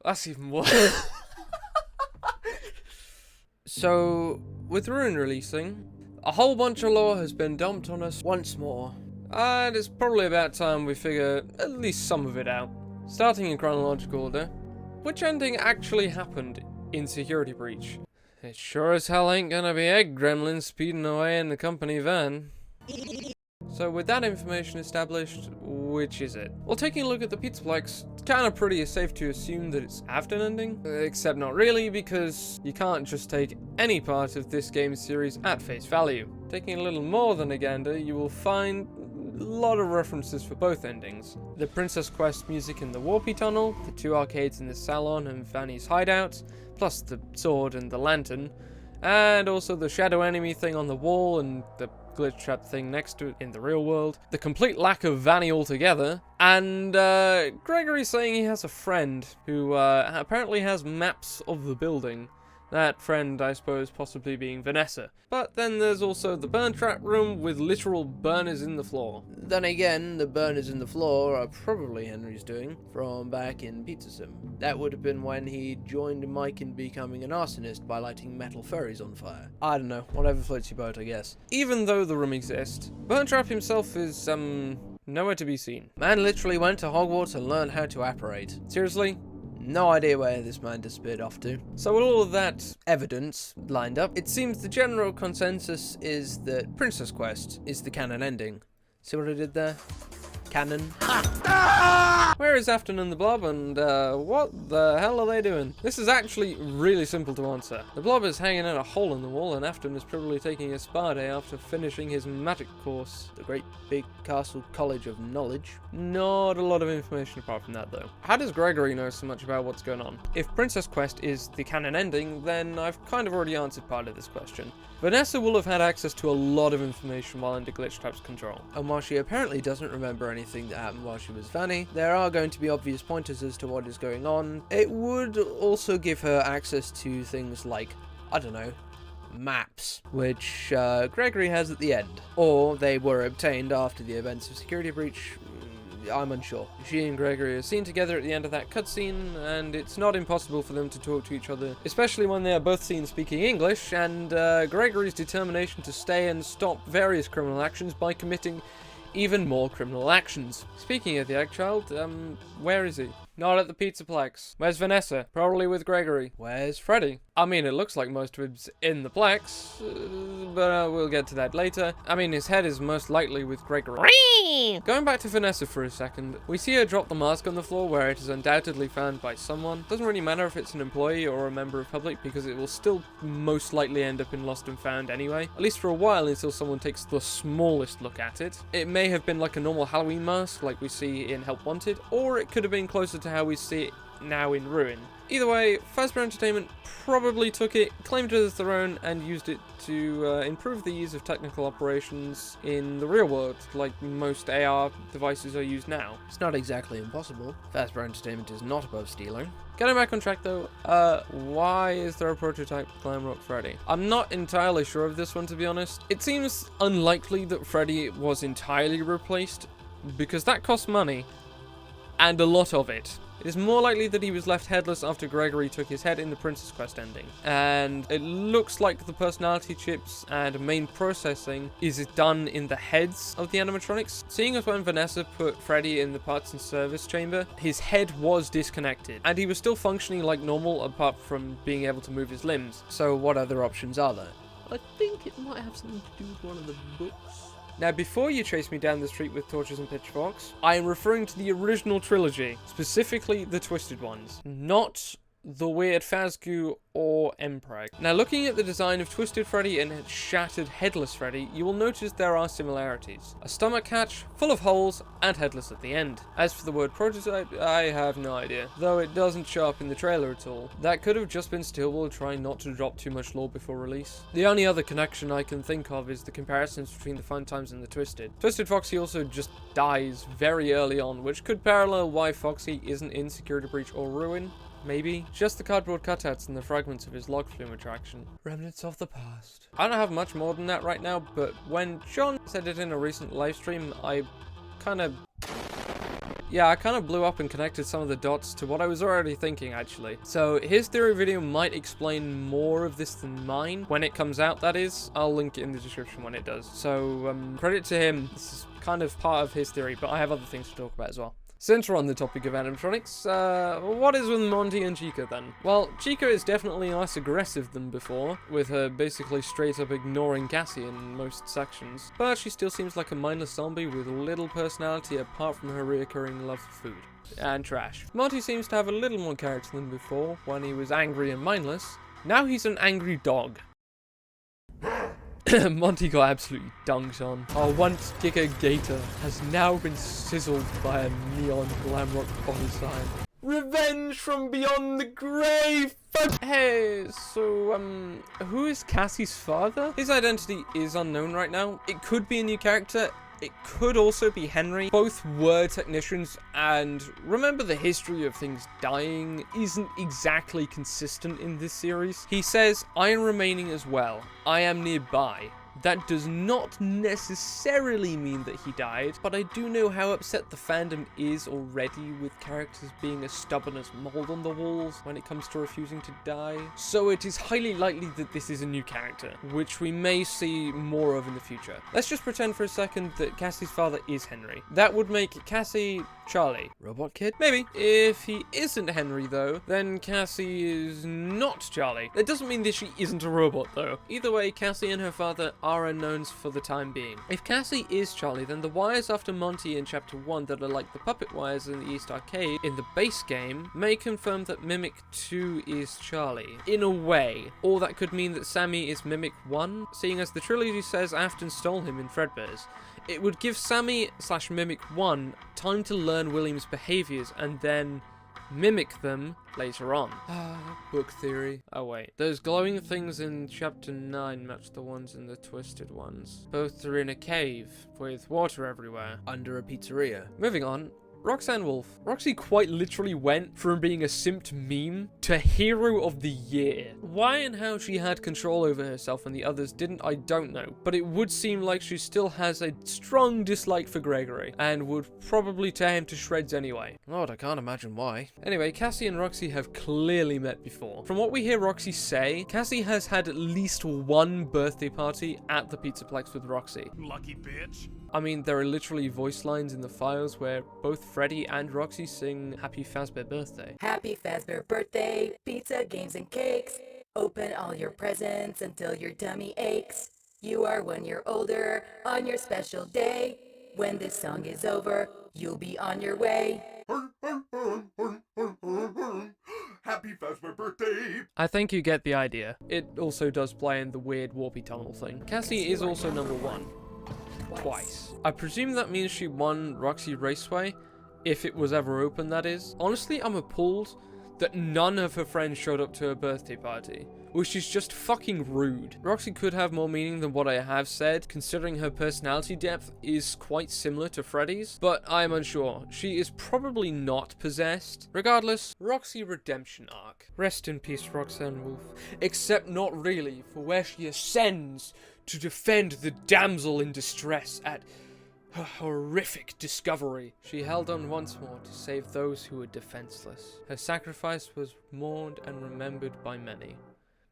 That's even worse. So, with Ruin releasing, a whole bunch of lore has been dumped on us once more. And it's probably about time we figure at least some of it out. Starting in chronological order, which ending actually happened in Security Breach? It sure as hell ain't gonna be Egg Gremlin speeding away in the company van. So with that information established, which is it? Well, taking a look at the Pizzaplex, it's kinda pretty safe to assume that it's Afton ending, except not really, because you can't just take any part of this game series at face value. Taking a little more than a gander, you will find a lot of references for both endings. The Princess Quest music in the Warpy Tunnel, the two arcades in the salon and Vanny's hideout, plus the sword and the lantern, and also the shadow enemy thing on the wall and the glitch trap thing next to it in the real world, the complete lack of Vanny altogether, and Gregory saying he has a friend who apparently has maps of the building. That friend, I suppose, possibly being Vanessa. But then there's also the burn trap room with literal burners in the floor. Then again, the burners in the floor are probably Henry's doing from back in Pizza Sim. That would have been when he joined Mike in becoming an arsonist by lighting metal furries on fire. I don't know, whatever floats your boat, I guess. Even though the room exists, Burn Trap himself is, nowhere to be seen. Man literally went to Hogwarts and learned how to apparate. Seriously? No idea where this man disappeared off to. So with all of that evidence lined up, it seems the general consensus is that Princess Quest is the canon ending. See what I did there? Canon. Where is Afton and the Blob, and what the hell are they doing? This is actually really simple to answer. The Blob is hanging out a hole in the wall, and Afton is probably taking a spa day after finishing his magic course, the Great Big Castle College of Knowledge. Not a lot of information apart from that, though. How does Gregory know so much about what's going on? If Princess Quest is the canon ending, then I've kind of already answered part of this question. Vanessa will have had access to a lot of information while under Glitch Trap's control, and while she apparently doesn't remember anything that happened while she was Vanny, there are going to be obvious pointers as to what is going on. It would also give her access to things like, I don't know, maps, which Gregory has at the end, or they were obtained after the events of Security Breach. I'm unsure. She and Gregory are seen together at the end of that cutscene, and it's not impossible for them to talk to each other, especially when they are both seen speaking English, and Gregory's determination to stay and stop various criminal actions by committing even more criminal actions. Speaking of the Eggchild, where is he? Not at the Pizzaplex. Where's Vanessa? Probably with Gregory. Where's Freddy? I mean, it looks like most of him's in the Plex, but we'll get to that later. I mean, his head is most likely with Gregory. Going back to Vanessa for a second, we see her drop the mask on the floor where it is undoubtedly found by someone. Doesn't really matter if it's an employee or a member of public because it will still most likely end up in Lost and Found anyway. At least for a while until someone takes the smallest look at it. It may have been like a normal Halloween mask like we see in Help Wanted, or it could have been closer to how we see it now in Ruin. Either way, Fazbear Entertainment probably took it, claimed it as their own, and used it to improve the ease of technical operations in the real world, like most AR devices are used now. It's not exactly impossible. Fazbear Entertainment is not above stealing. Getting back on track though, why is there a prototype Glam Rock Freddy? I'm not entirely sure of this one, to be honest. It seems unlikely that Freddy was entirely replaced, because that costs money, and a lot of it. It is more likely that he was left headless after Gregory took his head in the Princess Quest ending. And it looks like the personality chips and main processing is done in the heads of the animatronics. Seeing as when Vanessa put Freddy in the parts and service chamber, his head was disconnected, and he was still functioning like normal apart from being able to move his limbs. So what other options are there? I think it might have something to do with one of the books. Now, before you chase me down the street with torches and pitchforks, I am referring to the original trilogy, specifically the Twisted ones, not the weird Fazgoo or Mpreg. Now, looking at the design of Twisted Freddy and Shattered Headless Freddy, you will notice there are similarities. A stomach hatch, full of holes, and headless at the end. As for the word prototype, I have no idea, though it doesn't show up in the trailer at all. That could have just been Stillwell trying not to drop too much lore before release. The only other connection I can think of is the comparisons between the Fun Times and the Twisted. Twisted Foxy also just dies very early on, which could parallel why Foxy isn't in Security Breach or Ruin. Maybe. Just the cardboard cutouts and the fragments of his log flume attraction. Remnants of the past. I don't have much more than that right now, but when John said it in a recent livestream, I kind of yeah, I kind of blew up and connected some of the dots to what I was already thinking, actually. So his theory video might explain more of this than mine when it comes out, that is. I'll link it in the description when it does. So credit to him. This is kind of part of his theory, but I have other things to talk about as well. Since we're on the topic of animatronics, what is with Monty and Chica then? Well, Chica is definitely less aggressive than before, with her basically straight up ignoring Cassie in most sections, but she still seems like a mindless zombie with little personality apart from her reoccurring love for food and trash. Monty seems to have a little more character than before, when he was angry and mindless. Now he's an angry dog. Monty got absolutely dunked on. Our once Giga Gator has now been sizzled by a neon glam rock body sign. Revenge from beyond the grave! Hey, so, who is Cassie's father? His identity is unknown right now. It could be a new character. It could also be Henry. Both were technicians, and remember, the history of things dying isn't exactly consistent in this series. He says, I am remaining as well. I am nearby. That does not necessarily mean that he died, but I do know how upset the fandom is already with characters being as stubborn as mold on the walls when it comes to refusing to die. So it is highly likely that this is a new character, which we may see more of in the future. Let's just pretend for a second that Cassie's father is Henry. That would make Cassie Charlie. Robot kid? Maybe. If he isn't Henry though, then Cassie is not Charlie. That doesn't mean that she isn't a robot though. Either way, Cassie and her father are unknowns for the time being. If Cassie is Charlie, then the wires after Monty in Chapter 1 that are like the puppet wires in the East Arcade in the base game may confirm that Mimic 2 is Charlie. In a way. Or that could mean that Sammy is Mimic 1, seeing as the trilogy says Afton stole him in Fredbear's. It would give Sammy/Mimic 1 time to learn William's behaviors and then mimic them later on. Book theory. Oh wait. Those glowing things in Chapter 9 match the ones in the Twisted ones. Both are in a cave, with water everywhere, under a pizzeria. Moving on. Roxanne Wolf. Roxy quite literally went from being a simped meme to hero of the year. Why and how she had control over herself and the others didn't, I don't know. But it would seem like she still has a strong dislike for Gregory, and would probably tear him to shreds anyway. Lord, I can't imagine why. Anyway, Cassie and Roxy have clearly met before. From what we hear Roxy say, Cassie has had at least one birthday party at the Pizzaplex with Roxy. Lucky bitch. I mean, there are literally voice lines in the files where both Freddy and Roxy sing Happy Fazbear Birthday. Happy Fazbear Birthday, pizza, games, and cakes. Open all your presents until your tummy aches. You are 1 year older on your special day. When this song is over, you'll be on your way. Happy Fazbear Birthday. I think you get the idea. It also does play in the weird warpy tunnel thing. Cassie is also number 1. Twice. I presume that means she won Roxy Raceway, if it was ever open, that is. Honestly, I'm appalled that none of her friends showed up to her birthday party, which is just fucking rude. Roxy could have more meaning than what I have said, considering her personality depth is quite similar to Freddy's, but I am unsure. She is probably not possessed. Regardless, Roxy redemption arc. Rest in peace, Roxanne Wolf. Except not really, for where she ascends to defend the damsel in distress at her horrific discovery. She held on once more to save those who were defenseless. Her sacrifice was mourned and remembered by many.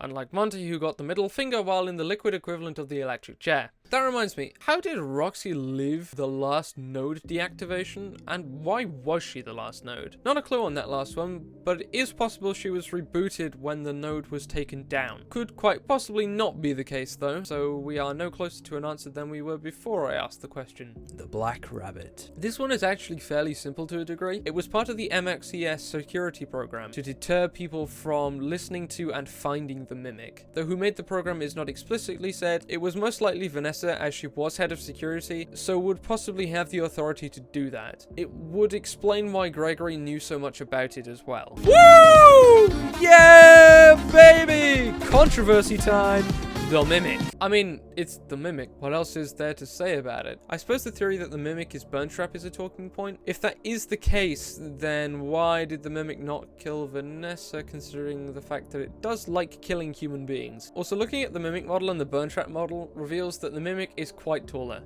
Unlike Monty, who got the middle finger while in the liquid equivalent of the electric chair. That reminds me, how did Roxy live the last node deactivation, and why was she the last node? Not a clue on that last one, but it is possible she was rebooted when the node was taken down. Could quite possibly not be the case though, so we are no closer to an answer than we were before I asked the question. The Black Rabbit. This one is actually fairly simple to a degree. It was part of the MXES security program to deter people from listening to and finding the Mimic. Though who made the program is not explicitly said, it was most likely Vanessa, as she was head of security, so would possibly have the authority to do that. It would explain why Gregory knew so much about it as well. Woo! Yeah, baby! Controversy time! The Mimic. I mean, it's the Mimic. What else is there to say about it? I suppose the theory that the Mimic is Burntrap is a talking point. If that is the case, then why did the Mimic not kill Vanessa, considering the fact that it does like killing human beings? Also, looking at the Mimic model and the Burntrap model reveals that the Mimic is quite taller.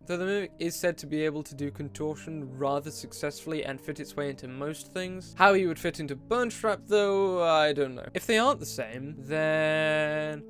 Though the Mimic is said to be able to do contortion rather successfully and fit its way into most things. How he would fit into Burnstrap, though, I don't know. If they aren't the same, then...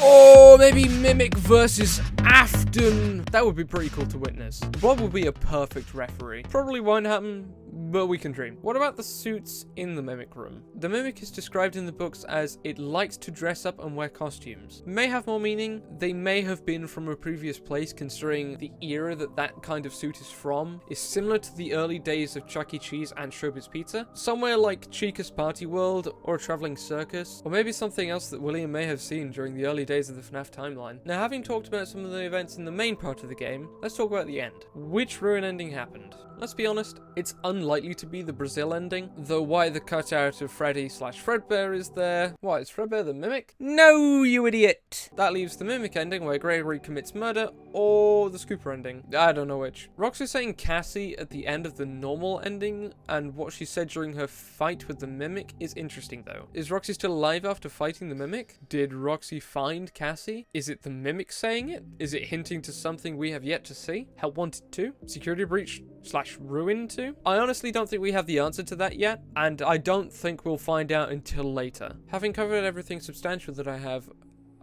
oh, maybe Mimic versus Afton. That would be pretty cool to witness. Bob would be a perfect referee. Probably won't happen, but we can dream. What about the suits in the Mimic room? The Mimic is described in the books as it likes to dress up and wear costumes. May have more meaning. They may have been from a previous place, considering the era that kind of suit is from is similar to the early days of Chuck E. Cheese and Showbiz Pizza. Somewhere like Chica's Party World or a traveling circus, or maybe something else that William may have seen during the early days of the FNAF timeline. Now, having talked about some of the events in the main part of the game, let's talk about the end. Which ruin ending happened? Let's be honest, it's unlikely to be the Brazil ending, though why the cutout of Freddy/Fredbear is there. What, is Fredbear the Mimic? No, you idiot! That leaves the Mimic ending where Gregory commits murder, or the Scooper ending. I don't know which. Roxy saying Cassie at the end of the normal ending, and what she said during her fight with the Mimic is interesting though. Is Roxy still alive after fighting the Mimic? Did Roxy find Cassie? Is it the Mimic saying it? Is it hinting to something we have yet to see? Help Wanted 2? Security Breach / Ruin 2? I honestly don't think we have the answer to that yet, and I don't think we'll find out until later. Having covered everything substantial that I have,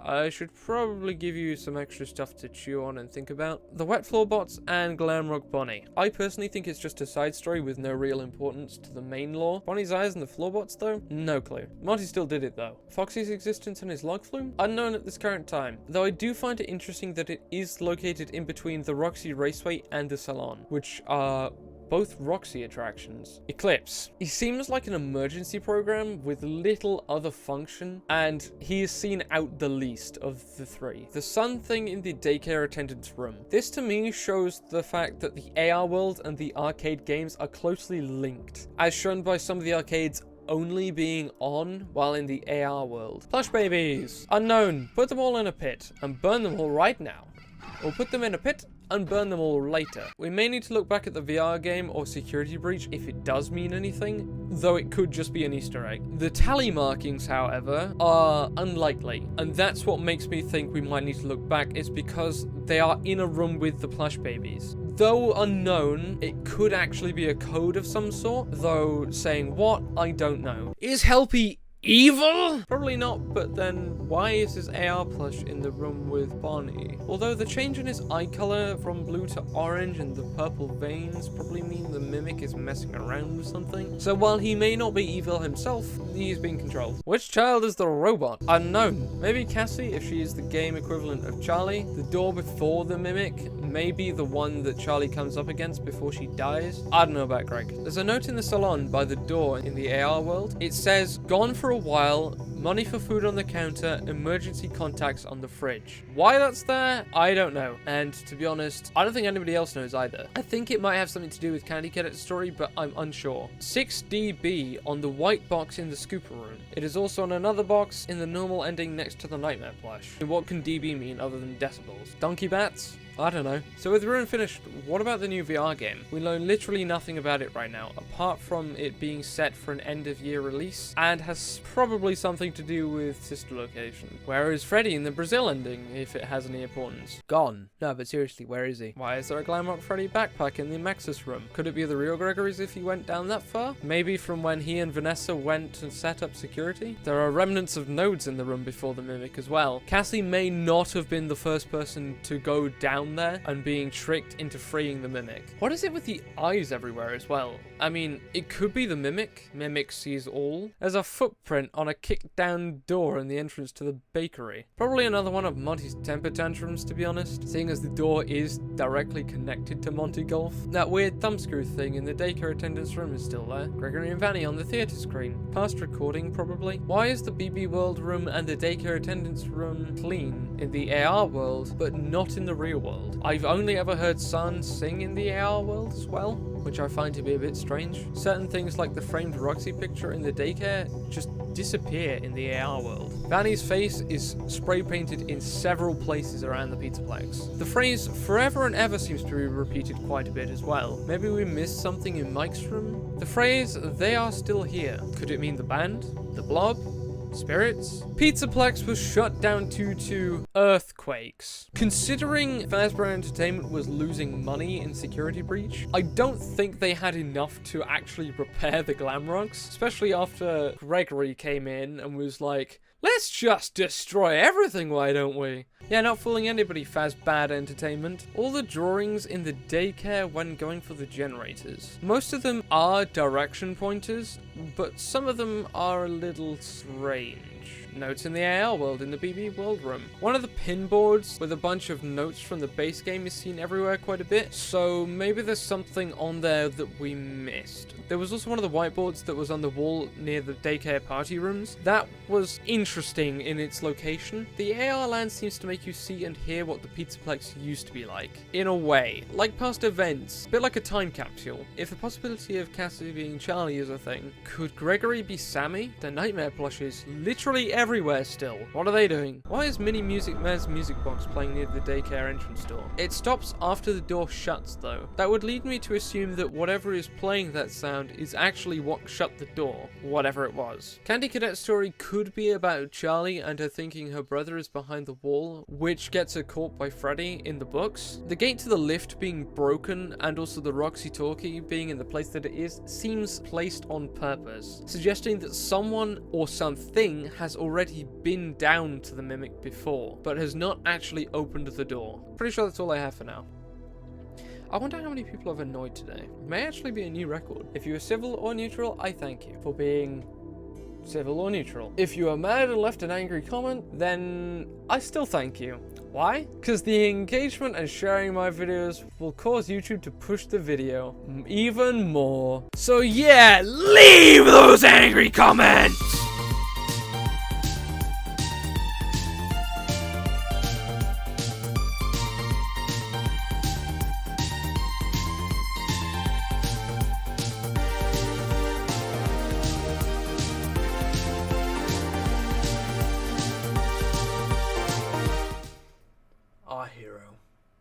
I should probably give you some extra stuff to chew on and think about. The Wet Floor Bots and Glamrock Bonnie. I personally think it's just a side story with no real importance to the main lore. Bonnie's eyes and the Floorbots though? No clue. Monty still did it though. Foxy's existence and his log flume? Unknown at this current time. Though I do find it interesting that it is located in between the Roxy Raceway and the Salon, which are both Roxy attractions. Eclipse. He seems like an emergency program with little other function, and he is seen out the least of the three. The sun thing in the daycare attendant's room. This to me shows the fact that the AR world and the arcade games are closely linked, as shown by some of the arcades only being on while in the AR world. Plush babies. Unknown. Put them all in a pit and burn them all right now. Or put them in a pit and burn them all later. We may need to look back at the VR game or Security Breach if it does mean anything, though it could just be an Easter egg. The tally markings, however, are unlikely, and that's what makes me think we might need to look back, is because they are in a room with the plush babies. Though unknown, it could actually be a code of some sort, though saying what, I don't know. Is Helpy evil? Probably not, but then why is his AR plush in the room with Bonnie? Although the change in his eye color from blue to orange and the purple veins probably mean the Mimic is messing around with something. So while he may not be evil himself, he is being controlled. Which child is the robot? Unknown. Maybe Cassie, if she is the game equivalent of Charlie. The door before the Mimic may be the one that Charlie comes up against before she dies. I don't know about Greg. There's a note in the salon by the door in the AR world. It says, gone for a while, money for food on the counter, emergency contacts on the fridge. Why that's there, I don't know. And to be honest, I don't think anybody else knows either. I think it might have something to do with Candy Cadet's story, but I'm unsure. 6DB on the white box in the Scooper room. It is also on another box in the normal ending next to the Nightmare plush. And what can DB mean other than decibels? Donkey bats? I don't know. So with Ruin finished, what about the new VR game? We know literally nothing about it right now, apart from it being set for an end-of-year release, and has probably something to do with sister location. Where is Freddy in the Brazil ending, if it has any importance? Gone. No, but seriously, where is he? Why is there a Glamrock Freddy backpack in the Maxis room? Could it be the real Gregory's if he went down that far? Maybe from when he and Vanessa went and set up security? There are remnants of nodes in the room before the Mimic as well. Cassie may not have been the first person to go down there and being tricked into freeing the Mimic. What is it with the eyes everywhere as well? I mean, it could be the Mimic. Mimic sees all. There's a footprint on a kicked down door in the entrance to the bakery. Probably another one of Monty's temper tantrums, to be honest, seeing as the door is directly connected to Monty Golf. That weird thumbscrew thing in the daycare attendant's room is still there. Gregory and Vanny on the theater screen. Past recording, probably. Why is the BB World room and the daycare attendant's room clean in the AR world, but not in the real world? I've only ever heard San sing in the AR world as well, which I find to be a bit strange. Certain things like the framed Roxy picture in the daycare just disappear in the AR world. Vanny's face is spray painted in several places around the Pizzaplex. The phrase forever and ever seems to be repeated quite a bit as well. Maybe we missed something in Mike's room? The phrase they are still here. Could it mean the band? The blob? Spirits? Pizzaplex was shut down due to earthquakes. Considering Fazbear Entertainment was losing money in security breach, I don't think they had enough to actually repair the Glamrogs, especially after Gregory came in and was like, let's just destroy everything, why don't we? Yeah, not fooling anybody, Fazbad Entertainment. All the drawings in the daycare when going for the generators. Most of them are direction pointers, but some of them are a little strange. Notes in the AL world in the BB world room. One of the pin boards with a bunch of notes from the base game is seen everywhere quite a bit, so maybe there's something on there that we missed. There was also one of the whiteboards that was on the wall near the daycare party rooms. That was interesting in its location. The AR land seems to make you see and hear what the Pizzaplex used to be like. In a way. Like past events. A bit like a time capsule. If the possibility of Cassie being Charlie is a thing, could Gregory be Sammy? The Nightmare plushes literally everywhere still. What are they doing? Why is Mini Music Mare's music box playing near the daycare entrance door? It stops after the door shuts though. That would lead me to assume that whatever is playing that sound is actually what shut the door, whatever it was. Candy Cadet's story could be about Charlie and her thinking her brother is behind the wall, which gets her caught by Freddy in the books. The gate to the lift being broken and also the Roxy Talkie being in the place that it is seems placed on purpose, suggesting that someone or something has already been down to the Mimic before, but has not actually opened the door. Pretty sure that's all I have for now. I wonder how many people I've annoyed today. It may actually be a new record. If you were civil or neutral, I thank you for being civil or neutral. If you are mad and left an angry comment, then I still thank you. Why? Because the engagement and sharing my videos will cause YouTube to push the video even more. So yeah, leave those angry comments! Our hero.